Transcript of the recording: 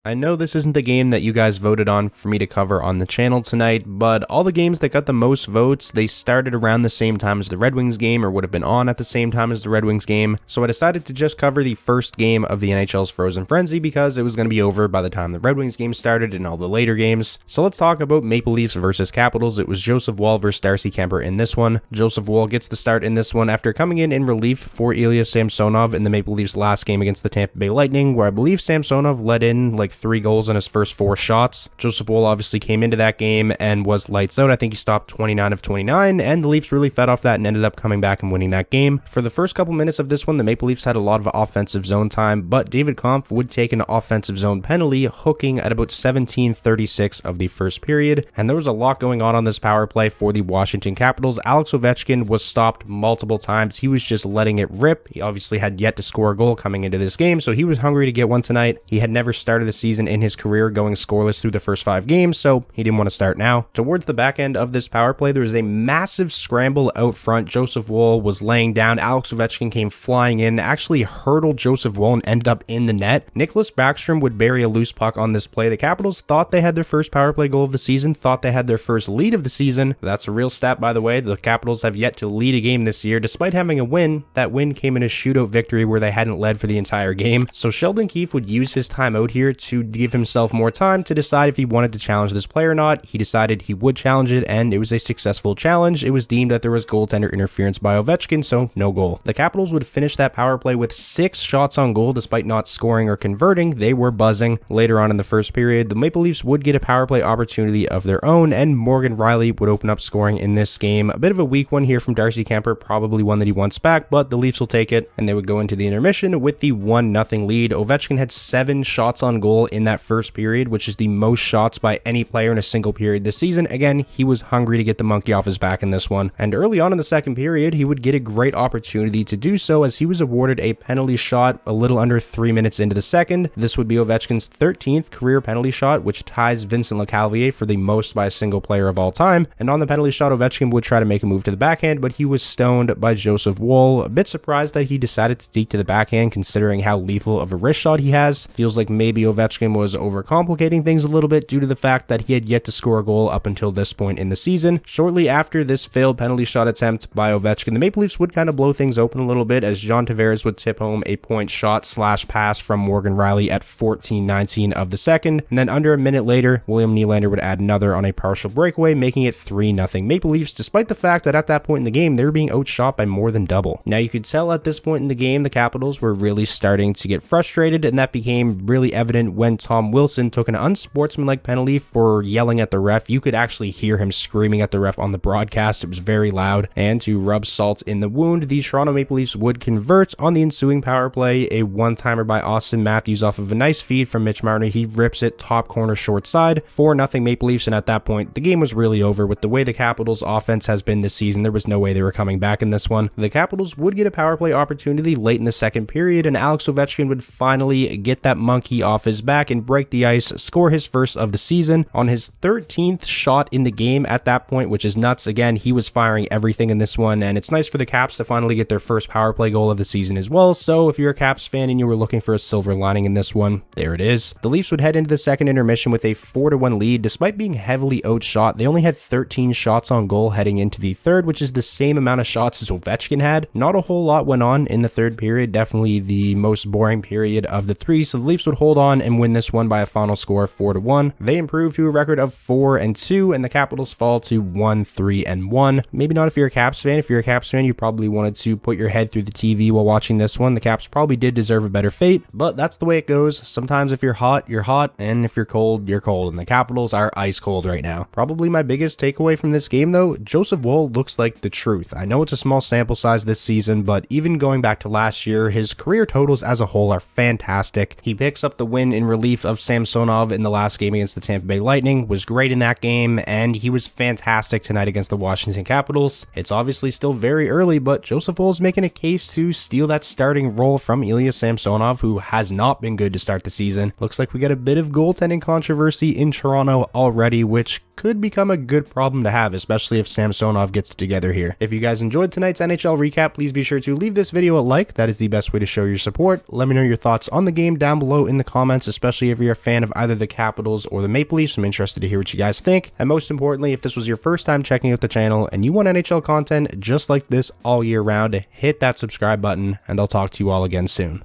I know this isn't the game that you guys voted on for me to cover on the channel tonight, but all the games that got the most votes, they started around the same time as the Red Wings game or would have been on at the same time as the Red Wings game, so I decided to just cover the first game of the NHL's Frozen Frenzy because it was going to be over by the time the Red Wings game started and all the later games. So let's talk about Maple Leafs versus Capitals. It was Joseph Woll versus Darcy Kuemper in this one. Joseph Woll gets the start in this one after coming in relief for Ilya Samsonov in the Maple Leafs last game against the Tampa Bay Lightning, where I believe Samsonov let in like 3 goals in his first 4 shots. Joseph Woll obviously came into that game and was lights out. I think he stopped 29 of 29, and the Leafs really fed off that and ended up coming back and winning that game. For the first couple minutes of this one, the Maple Leafs had a lot of offensive zone time, but David Kampf would take an offensive zone penalty, hooking at about 17:36 of the first period, and there was a lot going on this power play for the Washington Capitals. Alex Ovechkin was stopped multiple times. He was just letting it rip. He obviously had yet to score a goal coming into this game, so he was hungry to get one tonight. He had never started the season in his career going scoreless through the first 5 games, so he didn't want to start now. Towards the back end of this power play, there was a massive scramble out front. Joseph Woll was laying down. Alex Ovechkin came flying in, actually hurdled Joseph Woll and ended up in the net. Nicholas Backstrom would bury a loose puck on this play. The Capitals thought they had their first power play goal of the season, thought they had their first lead of the season. That's a real stat, by the way. The Capitals have yet to lead a game this year. Despite having a win, that win came in a shootout victory where they hadn't led for the entire game. So Sheldon Keefe would use his time out here to give himself more time to decide if he wanted to challenge this play or not. He decided he would challenge it, and it was a successful challenge. It was deemed that there was goaltender interference by Ovechkin, so no goal. The Capitals would finish that power play with 6 shots on goal despite not scoring or converting. They were buzzing. Later on in the first period, the Maple Leafs would get a power play opportunity of their own, and Morgan Rielly would open up scoring in this game. A bit of a weak one here from Darcy Kuemper, probably one that he wants back, but the Leafs will take it, and they would go into the intermission with the 1-0 lead. Ovechkin had 7 shots on goal in that first period, which is the most shots by any player in a single period this season. Again, he was hungry to get the monkey off his back in this one, and early on in the second period, he would get a great opportunity to do so as he was awarded a penalty shot a little under 3 minutes into the second. This would be Ovechkin's 13th career penalty shot, which ties Vincent Lecavalier for the most by a single player of all time, and on the penalty shot, Ovechkin would try to make a move to the backhand, but he was stoned by Joseph Woll. A bit surprised that he decided to stick to the backhand considering how lethal of a wrist shot he has. Feels like maybe Ovechkin was overcomplicating things a little bit due to the fact that he had yet to score a goal up until this point in the season. Shortly after this failed penalty shot attempt by Ovechkin, the Maple Leafs would kind of blow things open a little bit as John Tavares would tip home a point shot / pass from Morgan Rielly at 14:19 of the second, and then under a minute later, William Nylander would add another on a partial breakaway, making it 3-0 Maple Leafs, despite the fact that at that point in the game, they were being outshot by more than double. Now, you could tell at this point in the game, the Capitals were really starting to get frustrated, and that became really evident when Tom Wilson took an unsportsmanlike penalty for yelling at the ref. You could actually hear him screaming at the ref on the broadcast. It was very loud, and to rub salt in the wound, the Toronto Maple Leafs would convert on the ensuing power play. A one-timer by Austin Matthews off of a nice feed from Mitch Marner. He rips it top corner short side, 4-0 Maple Leafs, and at that point, the game was really over. With the way the Capitals offense has been this season, there was no way they were coming back in this one. The Capitals would get a power play opportunity late in the second period, and Alex Ovechkin would finally get that monkey off his back and break the ice, score his first of the season on his 13th shot in the game at that point, which is nuts. Again, he was firing everything in this one, and it's nice for the Caps to finally get their first power play goal of the season as well. So if you're a Caps fan and you were looking for a silver lining in this one, there it is. The Leafs would head into the second intermission with a 4-1 lead. Despite being heavily outshot, they only had 13 shots on goal heading into the third, which is the same amount of shots as Ovechkin had. Not a whole lot went on in the third period, definitely the most boring period of the 3, so the Leafs would hold on and win this one by a final score of 4-1. They improve to a record of 4-2, and the Capitals fall to 1-3-1. Maybe not if you're a Caps fan. If you're a Caps fan, you probably wanted to put your head through the TV while watching this one. The Caps probably did deserve a better fate, but that's the way it goes. Sometimes if you're hot, you're hot, and if you're cold, you're cold, and the Capitals are ice cold right now. Probably my biggest takeaway from this game, though, Joseph Woll looks like the truth. I know it's a small sample size this season, but even going back to last year, his career totals as a whole are fantastic. He picks up the win in relief of Samsonov in the last game against the Tampa Bay Lightning, was great in that game, and he was fantastic tonight against the Washington Capitals. It's obviously still very early, but Joseph Woll is making a case to steal that starting role from Ilya Samsonov, who has not been good to start the season. Looks like we got a bit of goaltending controversy in Toronto already, which could become a good problem to have, especially if Samsonov gets it together here. If you guys enjoyed tonight's NHL recap, please be sure to leave this video a like. That is the best way to show your support. Let me know your thoughts on the game down below in the comments, especially if you're a fan of either the Capitals or the Maple Leafs. I'm interested to hear what you guys think. And most importantly, if this was your first time checking out the channel and you want NHL content just like this all year round, hit that subscribe button, and I'll talk to you all again soon.